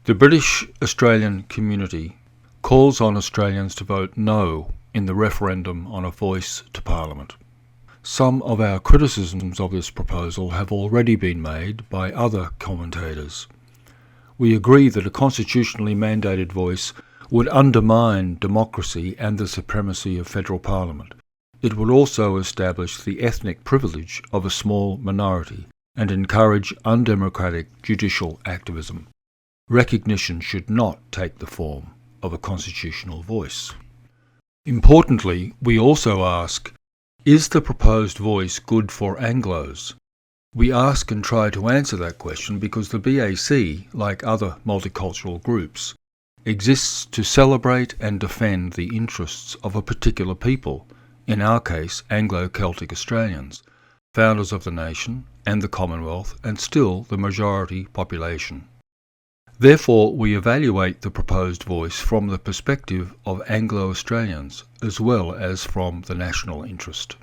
The British Australian community calls on Australians to vote no in the referendum on a voice to Parliament. Some of our criticisms of this proposal have already been made by other commentators. We agree that a constitutionally mandated voice would undermine democracy and the supremacy of federal Parliament. It would also establish the ethnic privilege of a small minority and encourage undemocratic judicial activism. Recognition should not take the form of a constitutional voice. Importantly, we also ask, is the proposed voice good for Anglos? We ask and try to answer that question because the BAC, like other multicultural groups, exists to celebrate and defend the interests of a particular people, in our case Anglo-Celtic Australians, founders of the nation and the Commonwealth, and still the majority population. Therefore, we evaluate the proposed voice from the perspective of Anglo-Australians as well as from the national interest.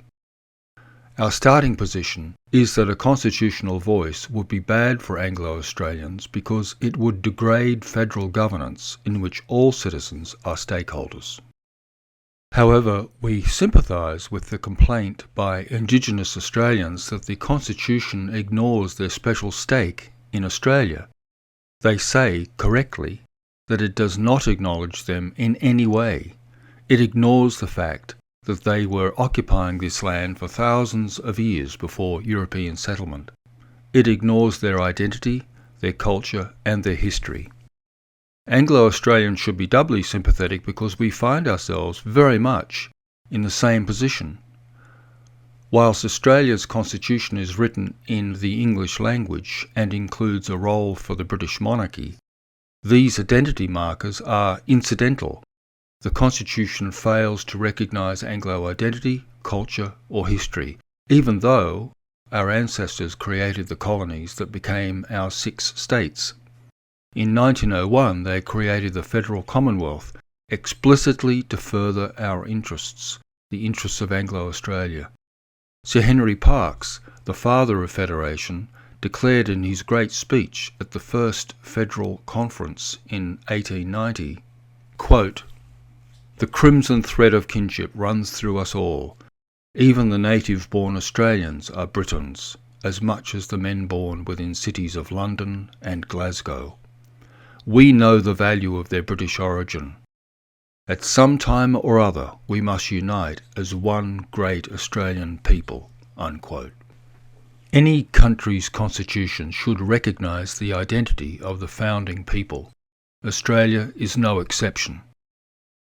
Our starting position is that a constitutional voice would be bad for Anglo-Australians because it would degrade federal governance in which all citizens are stakeholders. However, we sympathise with the complaint by Indigenous Australians that the Constitution ignores their special stake in Australia. They say, correctly, that it does not acknowledge them in any way. It ignores the fact that they were occupying this land for thousands of years before European settlement. It ignores their identity, their culture, and their history. Anglo-Australians should be doubly sympathetic because we find ourselves very much in the same position. Whilst Australia's constitution is written in the English language and includes a role for the British monarchy, these identity markers are incidental. The constitution fails to recognise Anglo identity, culture or history, even though our ancestors created the colonies that became our 6 states. In 1901 they created the Federal Commonwealth explicitly to further our interests, the interests of Anglo-Australia. Sir Henry Parkes, the father of Federation, declared in his great speech at the first Federal Conference in 1890, quote, "The crimson thread of kinship runs through us all. Even the native-born Australians are Britons, as much as the men born within cities of London and Glasgow. We know the value of their British origin. At some time or other we must unite as one great Australian people." Unquote. Any country's constitution should recognise the identity of the founding people. Australia is no exception.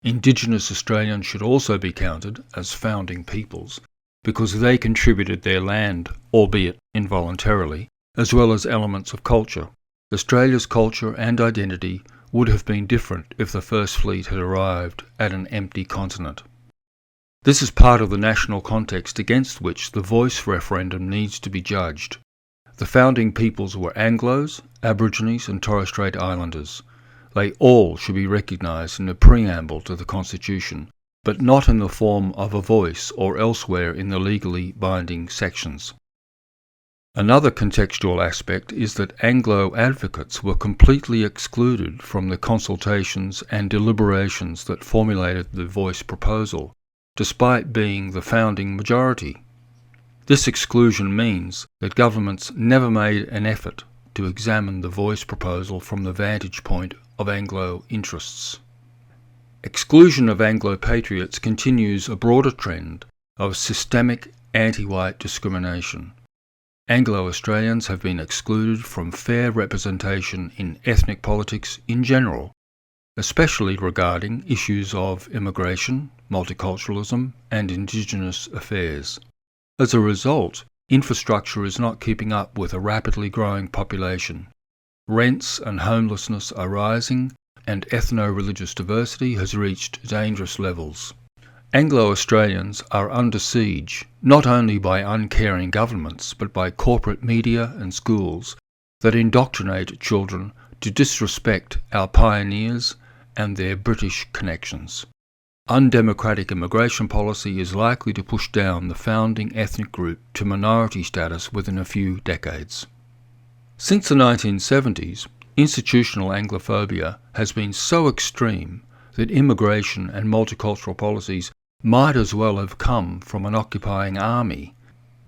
Indigenous Australians should also be counted as founding peoples because they contributed their land, albeit involuntarily, as well as elements of culture. Australia's culture and identity would have been different if the First Fleet had arrived at an empty continent. This is part of the national context against which the voice referendum needs to be judged. The founding peoples were Anglos, Aborigines and Torres Strait Islanders. They all should be recognised in the preamble to the Constitution, but not in the form of a voice or elsewhere in the legally binding sections. Another contextual aspect is that Anglo advocates were completely excluded from the consultations and deliberations that formulated the voice proposal, despite being the founding majority. This exclusion means that governments never made an effort to examine the voice proposal from the vantage point of Anglo interests. Exclusion of Anglo-patriots continues a broader trend of systemic anti-white discrimination. Anglo-Australians have been excluded from fair representation in ethnic politics in general, especially regarding issues of immigration, multiculturalism, and Indigenous affairs. As a result, infrastructure is not keeping up with a rapidly growing population. Rents and homelessness are rising, and ethno-religious diversity has reached dangerous levels. Anglo-Australians are under siege, not only by uncaring governments, but by corporate media and schools that indoctrinate children to disrespect our pioneers and their British connections. Undemocratic immigration policy is likely to push down the founding ethnic group to minority status within a few decades. Since the 1970s, Institutional Anglophobia has been so extreme that immigration and multicultural policies might as well have come from an occupying army.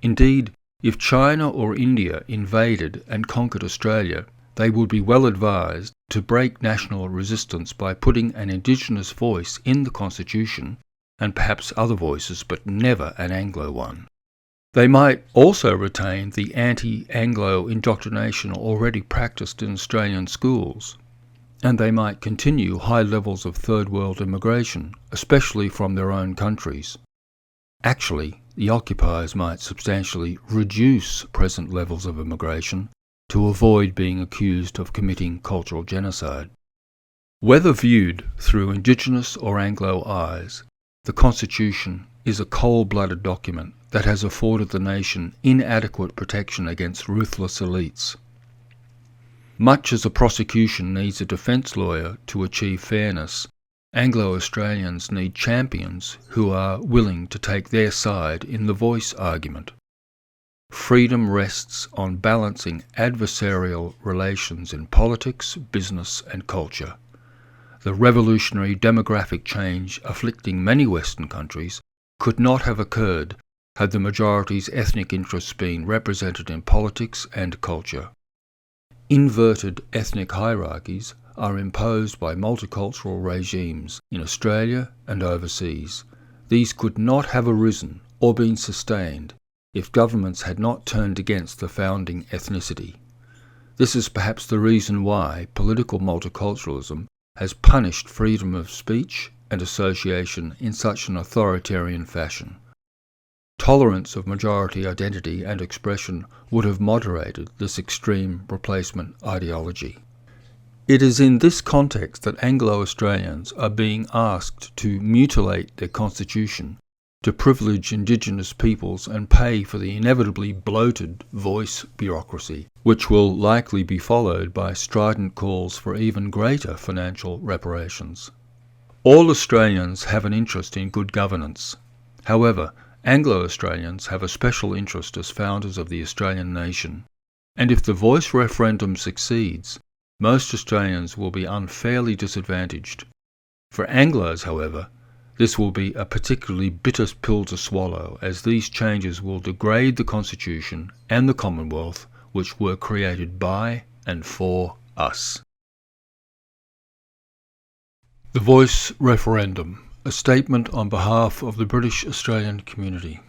Indeed, if China or India invaded and conquered Australia, they would be well advised to break national resistance by putting an Indigenous voice in the Constitution, and perhaps other voices, but never an Anglo one. They might also retain the anti-Anglo indoctrination already practiced in Australian schools, and they might continue high levels of third world immigration, especially from their own countries. Actually, the occupiers might substantially reduce present levels of immigration to avoid being accused of committing cultural genocide. Whether viewed through Indigenous or Anglo eyes, the Constitution is a cold-blooded document that has afforded the nation inadequate protection against ruthless elites. Much as a prosecution needs a defence lawyer to achieve fairness, Anglo-Australians need champions who are willing to take their side in the voice argument. Freedom rests on balancing adversarial relations in politics, business and culture. The revolutionary demographic change afflicting many Western countries could not have occurred had the majority's ethnic interests been represented in politics and culture. Inverted ethnic hierarchies are imposed by multicultural regimes in Australia and overseas. These could not have arisen or been sustained if governments had not turned against the founding ethnicity. This is perhaps the reason why political multiculturalism has punished freedom of speech and association in such an authoritarian fashion. Tolerance of majority identity and expression would have moderated this extreme replacement ideology. It is in this context that Anglo-Australians are being asked to mutilate their constitution to privilege Indigenous peoples and pay for the inevitably bloated voice bureaucracy, which will likely be followed by strident calls for even greater financial reparations. All Australians have an interest in good governance. However, Anglo-Australians have a special interest as founders of the Australian nation, and if the voice referendum succeeds, most Australians will be unfairly disadvantaged. For Anglos, however, this will be a particularly bitter pill to swallow, as these changes will degrade the Constitution and the Commonwealth, which were created by and for us. The Voice Referendum, a statement on behalf of the British Australian community.